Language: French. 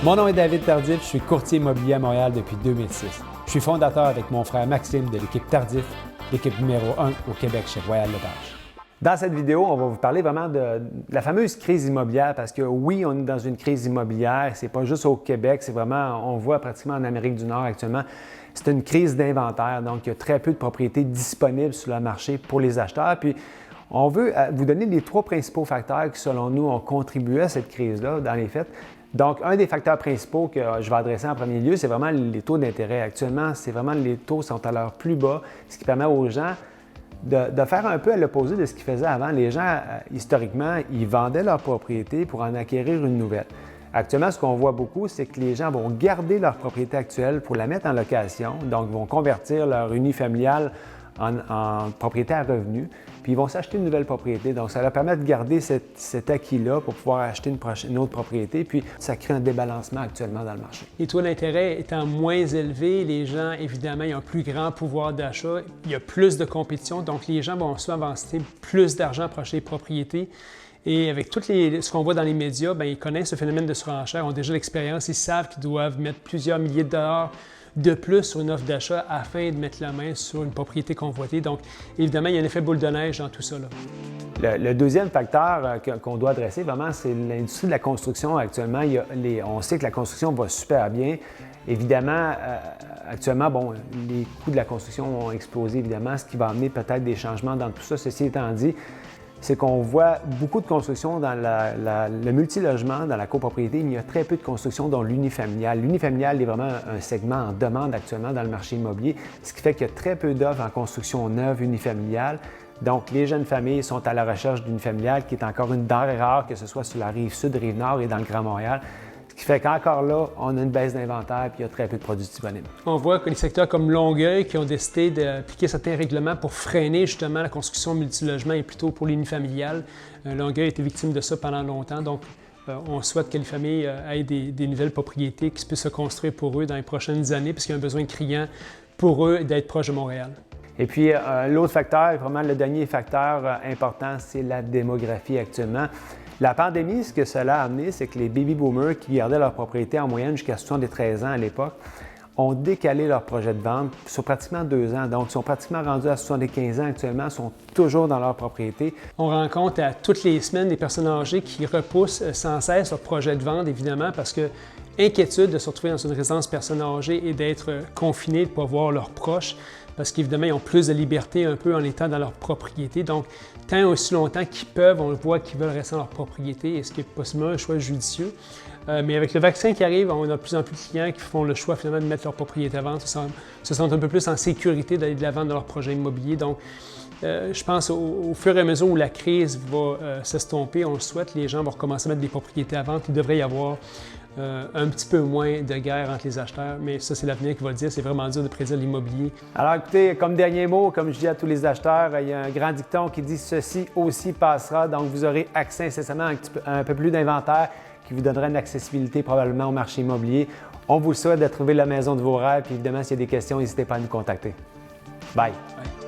Mon nom est David Tardif, je suis courtier immobilier à Montréal depuis 2006. Je suis fondateur avec mon frère Maxime de l'équipe Tardif, l'équipe numéro 1 au Québec chez Royal Lepage. Dans cette vidéo, on va vous parler vraiment de la fameuse crise immobilière parce que oui, on est dans une crise immobilière, c'est pas juste au Québec, c'est vraiment, on voit pratiquement en Amérique du Nord actuellement, c'est une crise d'inventaire, donc il y a très peu de propriétés disponibles sur le marché pour les acheteurs. Puis on veut vous donner les trois principaux facteurs qui, selon nous, ont contribué à cette crise-là dans les faits. Donc, un des facteurs principaux que je vais adresser en premier lieu, c'est vraiment les taux d'intérêt. Actuellement, c'est vraiment les taux sont à leur plus bas, ce qui permet aux gens de faire un peu à l'opposé de ce qu'ils faisaient avant. Les gens, historiquement, ils vendaient leur propriété pour en acquérir une nouvelle. Actuellement, ce qu'on voit beaucoup, c'est que les gens vont garder leur propriété actuelle pour la mettre en location, donc vont convertir leur unifamilial en propriété à revenus, puis ils vont s'acheter une nouvelle propriété. Donc, ça leur permet de garder cet acquis-là pour pouvoir acheter une autre propriété, puis ça crée un débalancement actuellement dans le marché. Les taux d'intérêt étant moins élevés, les gens, évidemment, ils ont un plus grand pouvoir d'achat, il y a plus de compétition, donc les gens vont souvent investir plus d'argent pour acheter des propriétés. Et avec ce qu'on voit dans les médias, bien, ils connaissent ce phénomène de surenchère, ont déjà l'expérience, ils savent qu'ils doivent mettre plusieurs milliers de dollars de plus sur une offre d'achat afin de mettre la main sur une propriété convoitée. Donc, évidemment, il y a un effet boule de neige dans tout ça, là. Le deuxième facteur qu'on doit adresser, vraiment, c'est l'industrie de la construction. Actuellement, on sait que la construction va super bien. Évidemment, actuellement, bon, les coûts de la construction ont explosé, évidemment, ce qui va amener peut-être des changements dans tout ça. Ceci étant dit, c'est qu'on voit beaucoup de construction dans le multilogement, dans la copropriété, mais il y a très peu de construction dans l'unifamilial. L'unifamilial est vraiment un segment en demande actuellement dans le marché immobilier, ce qui fait qu'il y a très peu d'offres en construction neuve unifamiliale. Donc, les jeunes familles sont à la recherche d'une familiale qui est encore une denrée rare, que ce soit sur la rive sud, rive nord et dans le Grand Montréal. Ce qui fait qu'encore là, on a une baisse d'inventaire et il y a très peu de produits disponibles. On voit que les secteurs comme Longueuil qui ont décidé d'appliquer certains règlements pour freiner justement la construction multilogement et plutôt pour l'unifamilial. Longueuil a été victime de ça pendant longtemps, donc on souhaite que les familles aient des nouvelles propriétés qui puissent se construire pour eux dans les prochaines années parce qu'il y a un besoin criant pour eux d'être proche de Montréal. Et puis, l'autre facteur, vraiment le dernier facteur important, c'est la démographie actuellement. La pandémie, ce que cela a amené, c'est que les baby boomers qui gardaient leur propriété en moyenne jusqu'à 73 ans à l'époque ont décalé leur projet de vente sur pratiquement 2 ans. Donc, ils sont pratiquement rendus à 75 ans actuellement, sont toujours dans leur propriété. On rencontre à toutes les semaines des personnes âgées qui repoussent sans cesse leur projet de vente, évidemment, parce que inquiétude de se retrouver dans une résidence personnes âgées et d'être confinés, de ne pas voir leurs proches, parce qu'évidemment, ils ont plus de liberté un peu en étant dans leur propriété. Donc, tant aussi longtemps qu'ils peuvent, on le voit qu'ils veulent rester dans leur propriété, et ce qui est possiblement un choix judicieux. Mais avec le vaccin qui arrive, on a de plus en plus de clients qui font le choix finalement de mettre leur propriété à vente, se sentent un peu plus en sécurité d'aller de l'avant dans leur projet immobilier. Donc, je pense au fur et à mesure où la crise va s'estomper, on le souhaite, les gens vont recommencer à mettre des propriétés à vente. Il devrait y avoir un petit peu moins de guerre entre les acheteurs, mais ça, c'est l'avenir qui va le dire. C'est vraiment dur de prédire l'immobilier. Alors, écoutez, comme dernier mot, comme je dis à tous les acheteurs, il y a un grand dicton qui dit « Ceci aussi passera ». Donc, vous aurez accès incessamment à un peu plus d'inventaire qui vous donnera une accessibilité probablement au marché immobilier. On vous souhaite de trouver la maison de vos rêves. Puis évidemment, s'il y a des questions, n'hésitez pas à nous contacter. Bye! Bye.